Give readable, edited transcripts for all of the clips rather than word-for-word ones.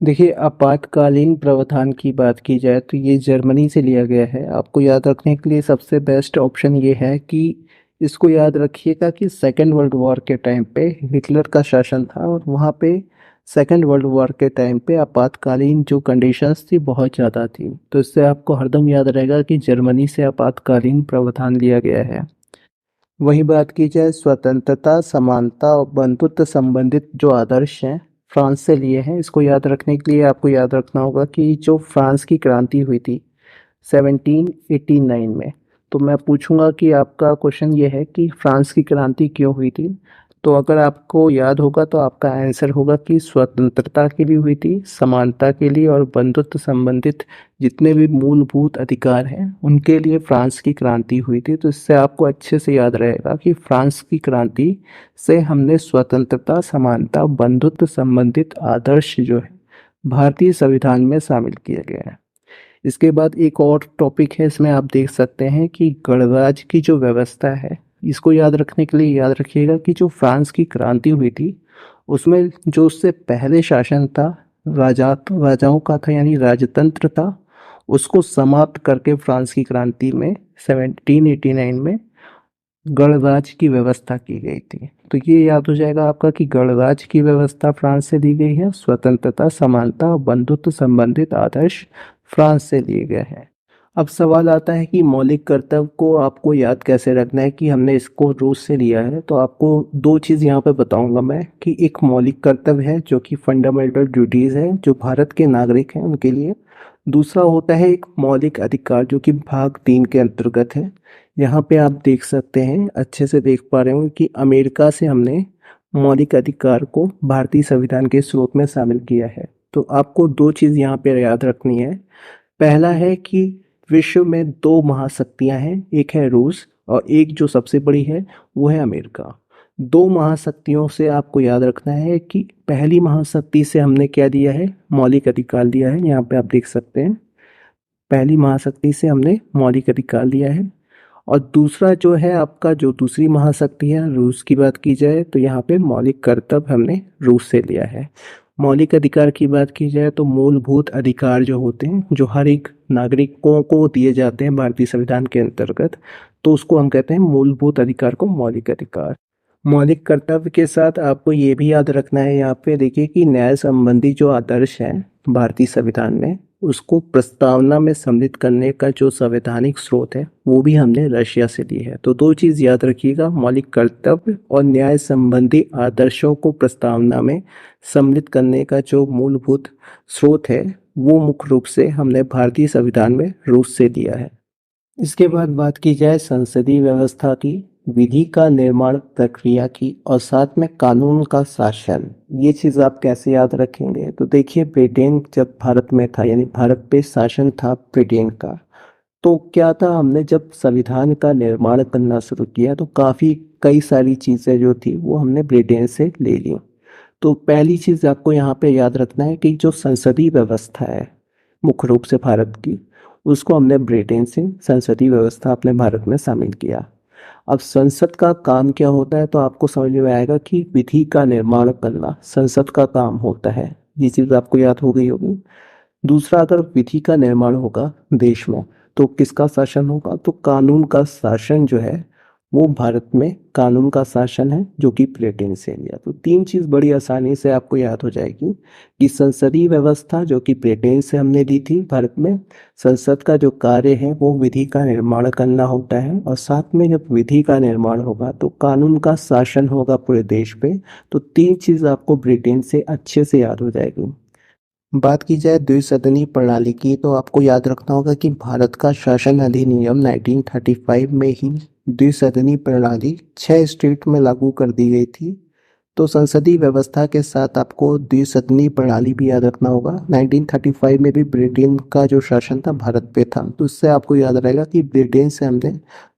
देखिए, आपातकालीन प्रावधान की बात की जाए तो ये जर्मनी से लिया गया है। आपको याद रखने के लिए सबसे बेस्ट ऑप्शन ये है कि इसको याद रखिएगा कि सेकेंड वर्ल्ड वॉर के टाइम पे हिटलर का शासन था और वहाँ पे सेकेंड वर्ल्ड वॉर के टाइम पे आपातकालीन जो कंडीशंस थी बहुत ज़्यादा थी। तो इससे आपको हरदम याद रहेगा कि जर्मनी से आपातकालीन प्रावधान लिया गया है। वहीं बात की जाए स्वतंत्रता, समानता और बंधुत्व संबंधित जो आदर्श हैं, फ्रांस से लिए हैं। इसको याद रखने के लिए आपको याद रखना होगा कि जो फ्रांस की क्रांति हुई थी 1789 में। तो मैं पूछूंगा कि आपका क्वेश्चन ये है कि फ्रांस की क्रांति क्यों हुई थी। तो अगर आपको याद होगा तो आपका आंसर होगा कि स्वतंत्रता के लिए हुई थी, समानता के लिए और बंधुत्व संबंधित जितने भी मूलभूत अधिकार हैं उनके लिए फ्रांस की क्रांति हुई थी। तो इससे आपको अच्छे से याद रहेगा कि फ्रांस की क्रांति से हमने स्वतंत्रता, समानता, बंधुत्व संबंधित आदर्श जो है भारतीय संविधान में शामिल किया गया है। इसके बाद एक और टॉपिक है, इसमें आप देख सकते हैं कि गणराज्य की जो व्यवस्था है, इसको याद रखने के लिए याद रखिएगा कि जो फ्रांस की क्रांति हुई थी उसमें जो उससे पहले शासन था राजाओं का था, यानी राजतंत्र था। उसको समाप्त करके फ्रांस की क्रांति में 1789 में गणराज्य की व्यवस्था की गई थी। तो ये याद हो जाएगा आपका कि गणराज्य की व्यवस्था फ्रांस से दी गई है, स्वतंत्रता, समानता और बंधुत्व संबंधित आदर्श फ्रांस से लिए गए हैं। अब सवाल आता है कि मौलिक कर्तव्य को आपको याद कैसे रखना है कि हमने इसको रूस से लिया है। तो आपको दो चीज़ यहाँ पे बताऊंगा मैं कि एक मौलिक कर्तव्य है जो कि फंडामेंटल ड्यूटीज़ है जो भारत के नागरिक हैं उनके लिए। दूसरा होता है एक मौलिक अधिकार जो कि भाग 3 के अंतर्गत है। यहाँ पे आप देख सकते हैं, अच्छे से देख पा रहे होंगे कि अमेरिका से हमने मौलिक अधिकार को भारतीय संविधान के स्रोत में शामिल किया है। तो आपको दो चीज़ यहाँ पे याद रखनी है। पहला है कि विश्व में दो महाशक्तियाँ हैं, एक है रूस और एक जो सबसे बड़ी है वो है अमेरिका। दो महाशक्तियों से आपको याद रखना है कि पहली महाशक्ति से हमने क्या दिया है, मौलिक अधिकार दिया है। यहाँ पे आप देख सकते हैं, पहली महाशक्ति से हमने मौलिक अधिकार लिया है। और दूसरा जो है आपका, जो दूसरी महाशक्ति है रूस की बात की जाए तो यहाँ पे मौलिक कर्तव्य हमने रूस से लिया है। मौलिक अधिकार की बात की जाए तो मूलभूत अधिकार जो होते हैं जो हर एक नागरिकों को दिए जाते हैं भारतीय संविधान के अंतर्गत, तो उसको हम कहते हैं मूलभूत अधिकार को मौलिक अधिकार। मौलिक कर्तव्य के साथ आपको ये भी याद रखना है, यहाँ पे देखिए कि न्याय संबंधी जो आदर्श हैं भारतीय संविधान में उसको प्रस्तावना में सम्मिलित करने का जो संवैधानिक स्रोत है वो भी हमने रशिया से ली है। तो दो चीज़ याद रखिएगा, मौलिक कर्तव्य और न्याय संबंधी आदर्शों को प्रस्तावना में सम्मिलित करने का जो मूलभूत स्रोत है वो मुख्य रूप से हमने भारतीय संविधान में रूस से लिया है। इसके बाद बात की जाए संसदीय व्यवस्था की, विधि का निर्माण प्रक्रिया की और साथ में कानून का शासन। ये चीज़ आप कैसे याद रखेंगे, तो देखिए ब्रिटेन जब भारत में था, यानी भारत पे शासन था ब्रिटेन का, तो क्या था, हमने जब संविधान का निर्माण करना शुरू किया तो काफ़ी कई सारी चीज़ें जो थी वो हमने ब्रिटेन से ले ली। तो पहली चीज़ आपको यहाँ पे याद रखना है कि जो संसदीय व्यवस्था है मुख्य रूप से भारत की, उसको हमने ब्रिटेन से संसदीय व्यवस्था अपने भारत में शामिल किया। अब संसद का काम क्या होता है, तो आपको समझ में आएगा कि विधि का निर्माण करना संसद का काम होता है। ये चीज़ आपको याद हो गई होगी। दूसरा, अगर विधि का निर्माण होगा देश में तो किसका शासन होगा, तो कानून का शासन जो है वो भारत में कानून का शासन है जो कि ब्रिटेन से लिया। तो तीन चीज़ बड़ी आसानी से आपको याद हो जाएगी कि संसदीय व्यवस्था जो कि ब्रिटेन से हमने ली थी भारत में, संसद का जो कार्य है वो विधि का निर्माण करना होता है, और साथ में जब विधि का निर्माण होगा तो कानून का शासन होगा पूरे देश पे। तो तीन चीज़ आपको ब्रिटेन से अच्छे से याद हो जाएगी। बात की जाए द्विसदनी प्रणाली की, तो आपको याद रखना होगा कि भारत का शासन अधिनियम 1935 में ही द्विसदनी प्रणाली 6 स्टेट में लागू कर दी गई थी। तो संसदीय व्यवस्था के साथ आपको द्विसदनी प्रणाली भी याद रखना होगा। 1935 में भी ब्रिटेन का जो शासन था भारत पे था, तो इससे आपको याद रहेगा कि ब्रिटेन से हमने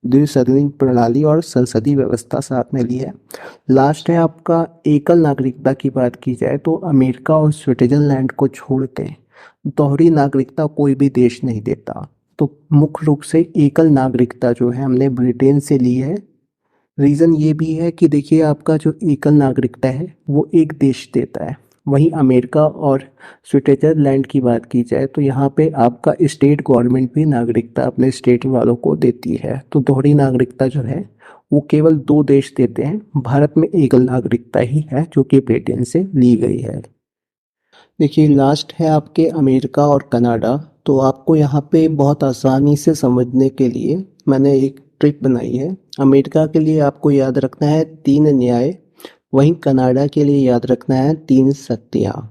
द्विसदनी प्रणाली और संसदीय व्यवस्था साथ में ली है। लास्ट है आपका एकल नागरिकता की बात की जाए तो अमेरिका और स्विट्जरलैंड को छोड़ के दोहरी नागरिकता कोई भी देश नहीं देता। तो मुख्य रूप से एकल नागरिकता जो है हमने ब्रिटेन से ली है। रीज़न ये भी है कि देखिए आपका जो एकल नागरिकता है वो एक देश देता है, वहीं अमेरिका और स्विट्जरलैंड की बात की जाए तो यहाँ पे आपका स्टेट गवर्नमेंट भी नागरिकता अपने स्टेट वालों को देती है। तो दोहरी नागरिकता जो है वो केवल 2 देश देते हैं। भारत में एकल नागरिकता ही है जो कि ब्रिटेन से ली गई है। देखिए लास्ट है आपके अमेरिका और कनाडा। तो आपको यहाँ पे बहुत आसानी से समझने के लिए मैंने एक ट्रिक बनाई है। अमेरिका के लिए आपको याद रखना है 3 न्याय, वहीं कनाडा के लिए याद रखना है 3 शक्तियाँ।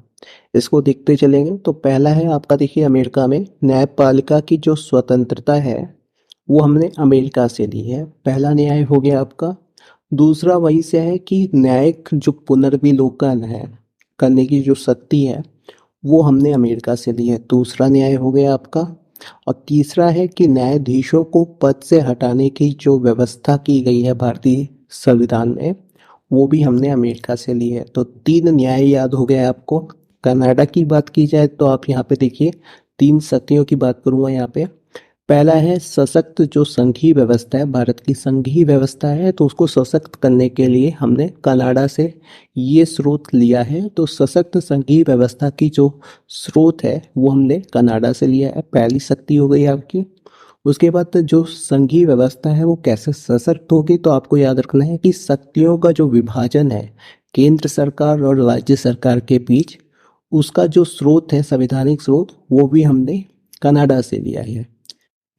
इसको देखते चलेंगे। तो पहला है आपका, देखिए अमेरिका में न्यायपालिका की जो स्वतंत्रता है वो हमने अमेरिका से ली है, पहला न्याय हो गया आपका। दूसरा वहीं से है कि न्यायिक जो पुनर्विलोकन है करने की जो शक्ति है वो हमने अमेरिका से ली है, दूसरा न्याय हो गया आपका। और तीसरा है कि न्यायाधीशों को पद से हटाने की जो व्यवस्था की गई है भारतीय संविधान में वो भी हमने अमेरिका से ली है। तो 3 न्याय याद हो गया आपको। कनाडा की बात की जाए तो आप यहाँ पे देखिए 3 शक्तियों की बात करूँगा यहाँ पे। पहला है सशक्त जो संघीय व्यवस्था है, भारत की संघीय व्यवस्था है, तो उसको सशक्त करने के लिए हमने कनाडा से ये स्रोत लिया है। तो सशक्त संघीय व्यवस्था की जो स्रोत है वो हमने कनाडा से लिया है, पहली शक्ति हो गई आपकी। उसके बाद जो संघीय व्यवस्था है वो कैसे सशक्त होगी, तो आपको याद रखना है कि शक्तियों का जो विभाजन है केंद्र सरकार और राज्य सरकार के बीच, उसका जो स्रोत है संवैधानिक स्रोत वो भी हमने कनाडा से लिया है।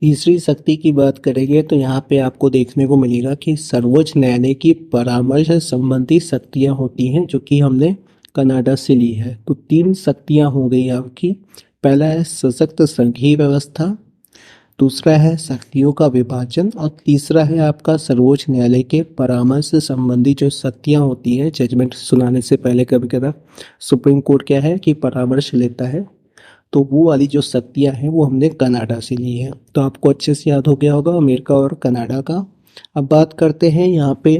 तीसरी शक्ति की बात करेंगे तो यहाँ पे आपको देखने को मिलेगा कि सर्वोच्च न्यायालय की परामर्श संबंधी शक्तियाँ होती हैं जो कि हमने कनाडा से ली है। तो 3 शक्तियाँ हो गई आपकी। पहला है सशक्त संघीय व्यवस्था, दूसरा है शक्तियों का विभाजन और तीसरा है आपका सर्वोच्च न्यायालय के परामर्श से संबंधी जो शक्तियाँ होती हैं। जजमेंट सुनाने से पहले कभी कभी सुप्रीम कोर्ट क्या है कि परामर्श लेता है, तो वो वाली जो शक्तियाँ हैं वो हमने कनाडा से ली है। तो आपको अच्छे से याद हो गया होगा अमेरिका और कनाडा का। अब बात करते हैं यहाँ पे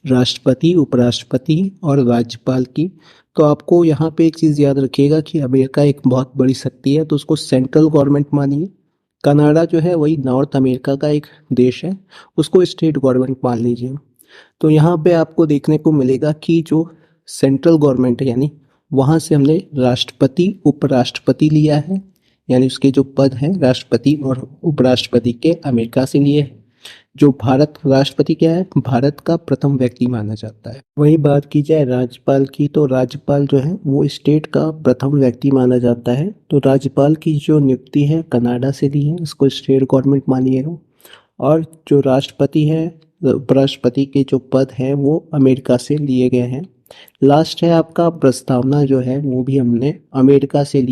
राष्ट्रपति, उपराष्ट्रपति और राज्यपाल की। तो आपको यहाँ पे एक चीज़ याद रखिएगा कि अमेरिका एक बहुत बड़ी शक्ति है तो उसको सेंट्रल गवर्नमेंट मानिए। कनाडा जो है वही नॉर्थ अमेरिका का एक देश है, उसको स्टेट गवर्नमेंट मान लीजिए। तो यहाँ पे आपको देखने को मिलेगा कि जो सेंट्रल गवर्नमेंट है यानी वहाँ से हमने राष्ट्रपति उपराष्ट्रपति लिया है, यानी उसके जो पद हैं राष्ट्रपति और उपराष्ट्रपति के अमेरिका से लिए हैं। जो भारत राष्ट्रपति क्या है, भारत का प्रथम व्यक्ति माना जाता है। वही बात की जाए राज्यपाल की तो राज्यपाल जो है वो स्टेट का प्रथम व्यक्ति माना जाता है। तो राज्यपाल की जो नियुक्ति है कनाडा से ली है, इसको स्टेट गवर्नमेंट मानिएगा। और जो राष्ट्रपति है, उपराष्ट्रपति के जो पद हैं वो अमेरिका से लिए गए हैं। लास्ट है आपका प्रस्तावना जो है वो भी हमने अमेरिका से ली।